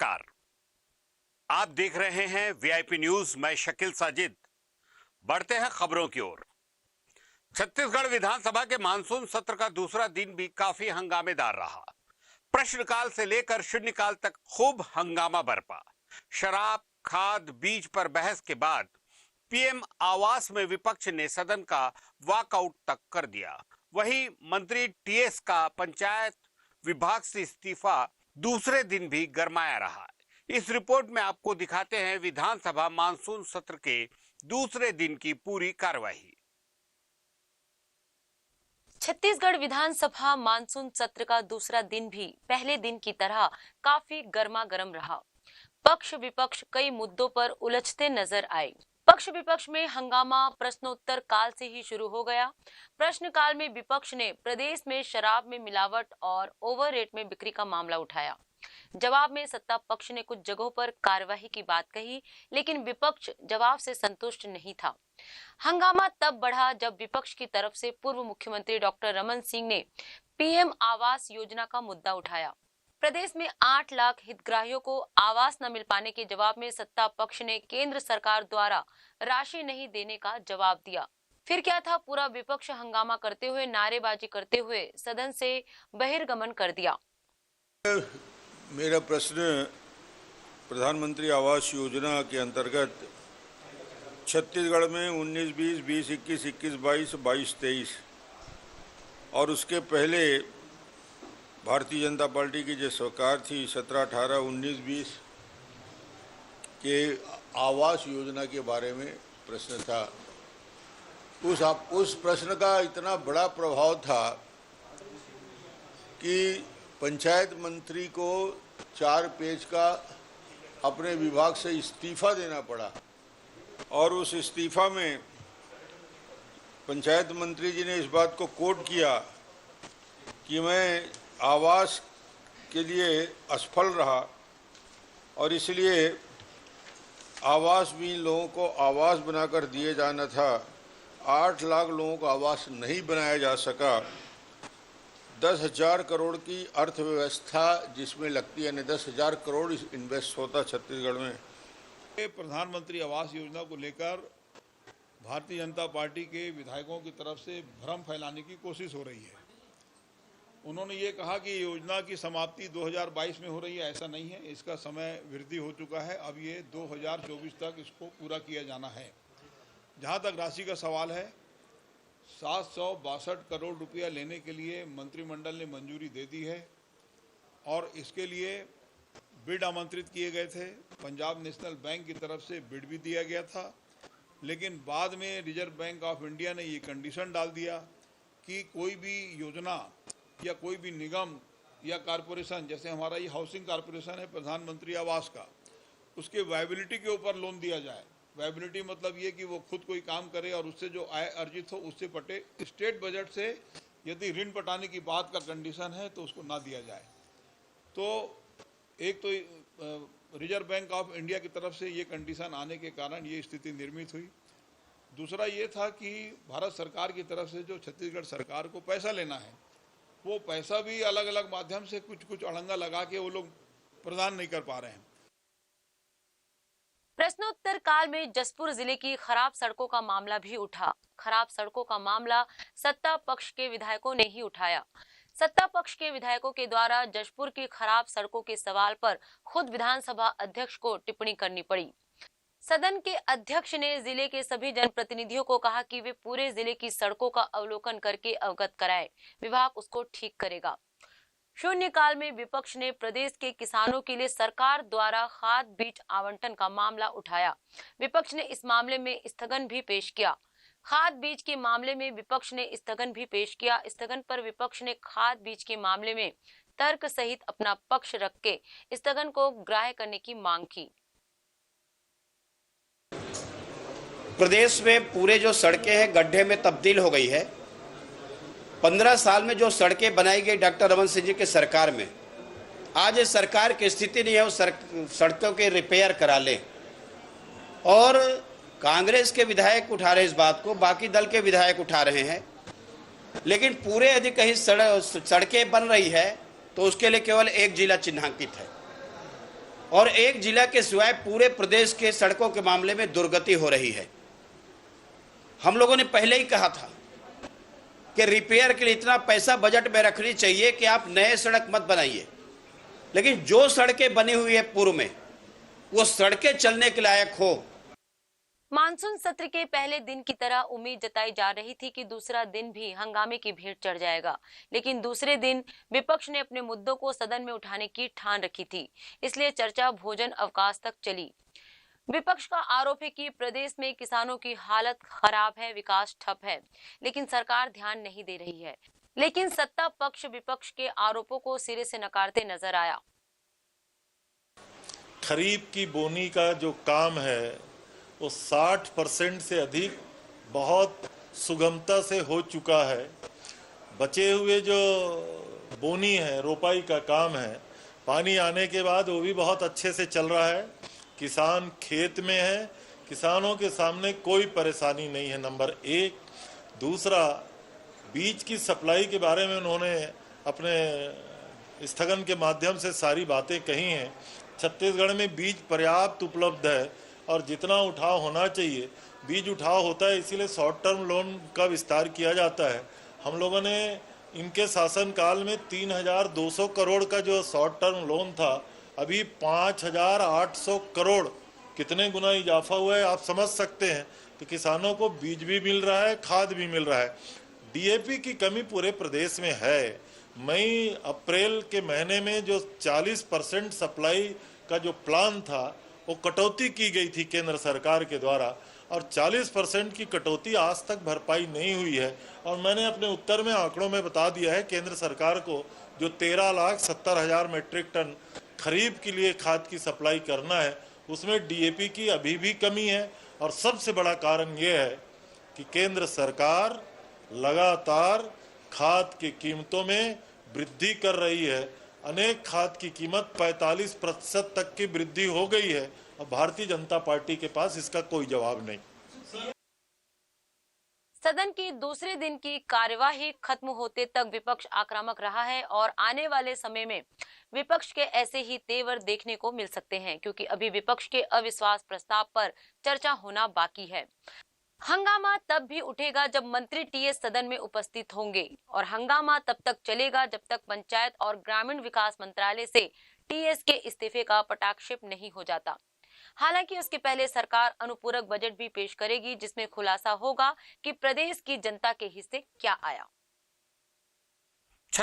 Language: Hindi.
नमस्कार, आप देख रहे हैं वीआईपी न्यूज। मैं शकील साजिद। बढ़ते हैं खबरों की ओर। छत्तीसगढ़ विधानसभा के मानसून सत्र का दूसरा दिन भी काफी हंगामेदार रहा। प्रश्नकाल से लेकर शून्यकाल तक खूब हंगामा बरपा। शराब, खाद, बीज पर बहस के बाद पीएम आवास में विपक्ष ने सदन का वॉकआउट तक कर दिया। वहीं मंत्री टीएस का पंचायत विभाग से इस्तीफा दूसरे दिन भी गरमाया रहा। इस रिपोर्ट में आपको दिखाते हैं विधानसभा मानसून सत्र के दूसरे दिन की पूरी कार्यवाही। छत्तीसगढ़ विधानसभा मानसून सत्र का दूसरा दिन भी पहले दिन की तरह काफी गर्मागर्म रहा। पक्ष विपक्ष कई मुद्दों पर उलझते नजर आए। पक्ष विपक्ष में हंगामा प्रश्नोत्तर काल से ही शुरू हो गया। प्रश्नकाल में विपक्ष ने प्रदेश में शराब में मिलावट और ओवर रेट में बिक्री का मामला उठाया। जवाब में सत्ता पक्ष ने कुछ जगहों पर कार्यवाही की बात कही, लेकिन विपक्ष जवाब से संतुष्ट नहीं था। हंगामा तब बढ़ा जब विपक्ष की तरफ से पूर्व मुख्यमंत्री डॉक्टर रमन सिंह ने पीएम आवास योजना का मुद्दा उठाया। प्रदेश में 8 लाख हितग्राहियों को आवास न मिल पाने के जवाब में सत्ता पक्ष ने केंद्र सरकार द्वारा राशि नहीं देने का जवाब दिया। फिर क्या था, पूरा विपक्ष हंगामा करते हुए, नारेबाजी करते हुए सदन से बहिर्गमन कर दिया। मेरा प्रश्न प्रधानमंत्री आवास योजना के अंतर्गत छत्तीसगढ़ में 19-20, 20-21, 21-22, 22-23 और उसके पहले भारतीय जनता पार्टी की जो सरकार थी 17-18, 19-20 के आवास योजना के बारे में प्रश्न था। उस प्रश्न का इतना बड़ा प्रभाव था कि पंचायत मंत्री को 4 पेज का अपने विभाग से इस्तीफा देना पड़ा और उस इस्तीफा में पंचायत मंत्री जी ने इस बात को कोट किया कि मैं आवास के लिए असफल रहा और इसलिए आवास भी लोगों को आवास बनाकर दिए जाना था। 8 लाख लोगों को आवास नहीं बनाया जा सका। 10,000 करोड़ की अर्थव्यवस्था जिसमें लगती है, 10,000 करोड़ इन्वेस्ट होता छत्तीसगढ़ में। प्रधानमंत्री आवास योजना को लेकर भारतीय जनता पार्टी के विधायकों की तरफ से भ्रम फैलाने की कोशिश हो रही है। उन्होंने ये कहा कि योजना की समाप्ति 2022 में हो रही है। ऐसा नहीं है, इसका समय वृद्धि हो चुका है। अब ये 2024 तक इसको पूरा किया जाना है। जहाँ तक राशि का सवाल है, 762 करोड़ रुपया लेने के लिए मंत्रिमंडल ने मंजूरी दे दी है और इसके लिए बिड आमंत्रित किए गए थे। पंजाब नेशनल बैंक की तरफ से बिड भी दिया गया था, लेकिन बाद में रिजर्व बैंक ऑफ इंडिया ने ये कंडीशन डाल दिया कि कोई भी योजना या कोई भी निगम या कारपोरेशन, जैसे हमारा ये हाउसिंग कारपोरेशन है प्रधानमंत्री आवास का, उसके वायबिलिटी के ऊपर लोन दिया जाए। वायबिलिटी मतलब ये कि वो खुद कोई काम करे और उससे जो आय अर्जित हो उससे पटे। स्टेट बजट से यदि ऋण पटाने की बात का कंडीशन है तो उसको ना दिया जाए। तो एक तो रिजर्व बैंक ऑफ इंडिया की तरफ से ये कंडीशन आने के कारण ये स्थिति निर्मित हुई। दूसरा ये था कि भारत सरकार की तरफ से जो छत्तीसगढ़ सरकार को पैसा लेना है, वो पैसा भी अलग अलग माध्यम से कुछ अड़ंगा लगा के वो लोग प्रदान नहीं कर पा रहे हैं। प्रश्नोत्तर काल में जसपुर जिले की खराब सड़कों का मामला भी उठा। खराब सड़कों का मामला सत्ता पक्ष के विधायकों ने ही उठाया। सत्ता पक्ष के विधायकों के द्वारा जशपुर की खराब सड़कों के सवाल पर खुद विधानसभा अध्यक्ष को टिप्पणी करनी पड़ी। सदन के अध्यक्ष ने जिले के सभी जनप्रतिनिधियों को कहा कि वे पूरे जिले की सड़कों का अवलोकन करके अवगत कराएं। विभाग उसको ठीक करेगा। शून्यकाल में विपक्ष ने प्रदेश के किसानों के लिए सरकार द्वारा खाद बीज आवंटन का मामला उठाया। विपक्ष ने इस मामले में स्थगन भी पेश किया। खाद बीज के मामले में विपक्ष ने स्थगन भी पेश किया। स्थगन पर विपक्ष ने खाद बीज के मामले में तर्क सहित अपना पक्ष रख के स्थगन को ग्राह्य करने की मांग की। प्रदेश में पूरे जो सड़कें हैं गड्ढे में तब्दील हो गई है। 15 साल में जो सड़कें बनाई गई डॉक्टर रमन सिंह जी की सरकार में, आज इस सरकार की स्थिति नहीं है वो सड़कों के रिपेयर करा ले। और कांग्रेस के विधायक उठा रहे इस बात को, बाकी दल के विधायक उठा रहे हैं, लेकिन पूरे यदि कहीं सड़कें बन रही है तो उसके लिए केवल एक जिला चिन्हांकित है। और एक जिला के सिवाय पूरे प्रदेश के सड़कों के मामले में दुर्गति हो रही है। हम लोगों ने पहले ही कहा था कि रिपेयर के लिए इतना पैसा बजट में रखनी चाहिए कि आप नए सड़क मत बनाइए, लेकिन जो सड़कें बनी हुई है पूर्व में, वो सड़कें चलने के लायक हो। मानसून सत्र के पहले दिन की तरह उम्मीद जताई जा रही थी कि दूसरा दिन भी हंगामे की भीड़ चढ़ जाएगा, लेकिन दूसरे दिन विपक्ष ने अपने मुद्दों को सदन में उठाने की ठान रखी थी, इसलिए चर्चा भोजन अवकाश तक चली। विपक्ष का आरोप है कि प्रदेश में किसानों की हालत खराब है, विकास ठप है, लेकिन सरकार ध्यान नहीं दे रही है। लेकिन सत्ता पक्ष विपक्ष के आरोपों को सिरे से नकारते नजर आया। खरीफ की बोनी का जो काम है वो 60% से अधिक बहुत सुगमता से हो चुका है। बचे हुए जो बोनी है, रोपाई का काम है, पानी आने के बाद वो भी बहुत अच्छे से चल रहा है। किसान खेत में है, किसानों के सामने कोई परेशानी नहीं है, नंबर एक। दूसरा, बीज की सप्लाई के बारे में उन्होंने अपने स्थगन के माध्यम से सारी बातें कही हैं। छत्तीसगढ़ में बीज पर्याप्त उपलब्ध है और जितना उठाव होना चाहिए बीज उठाव होता है, इसीलिए शॉर्ट टर्म लोन का विस्तार किया जाता है। हम लोगों ने इनके शासनकाल में 3,200 करोड़ का जो शॉर्ट टर्म लोन था, अभी 5,800 करोड़, कितने गुना इजाफा हुआ है आप समझ सकते हैं कि किसानों को बीज भी मिल रहा है, खाद भी मिल रहा है। डीएपी की कमी पूरे प्रदेश में है। मई अप्रैल के महीने में जो 40% सप्लाई का जो प्लान था वो कटौती की गई थी केंद्र सरकार के द्वारा, और 40% की कटौती आज तक भरपाई नहीं हुई है। और मैंने अपने उत्तर में आंकड़ों में बता दिया है, केंद्र सरकार को जो 13,70,000 मेट्रिक टन खरीफ के लिए खाद की सप्लाई करना है, उसमें डीएपी की अभी भी कमी है। और सबसे बड़ा कारण ये है कि केंद्र सरकार लगातार खाद की कीमतों में वृद्धि कर रही है। अनेक खाद की कीमत 45% तक की वृद्धि हो गई है और भारतीय जनता पार्टी के पास इसका कोई जवाब नहीं। सदन की दूसरे दिन की कार्यवाही खत्म होते तक विपक्ष आक्रामक रहा है और आने वाले समय में विपक्ष के ऐसे ही तेवर देखने को मिल सकते हैं, क्योंकि अभी विपक्ष के अविश्वास प्रस्ताव पर चर्चा होना बाकी है। हंगामा तब भी उठेगा जब मंत्री टीएस सदन में उपस्थित होंगे, और हंगामा तब तक चलेगा जब तक पंचायत और ग्रामीण विकास मंत्रालय से टीएस के इस्तीफे का पटाक्षेप नहीं हो जाता। हालांकि उसके पहले सरकार अनुपूरक बजट भी पेश करेगी, जिसमें खुलासा होगा कि प्रदेश की जनता के हिस्से क्या आया।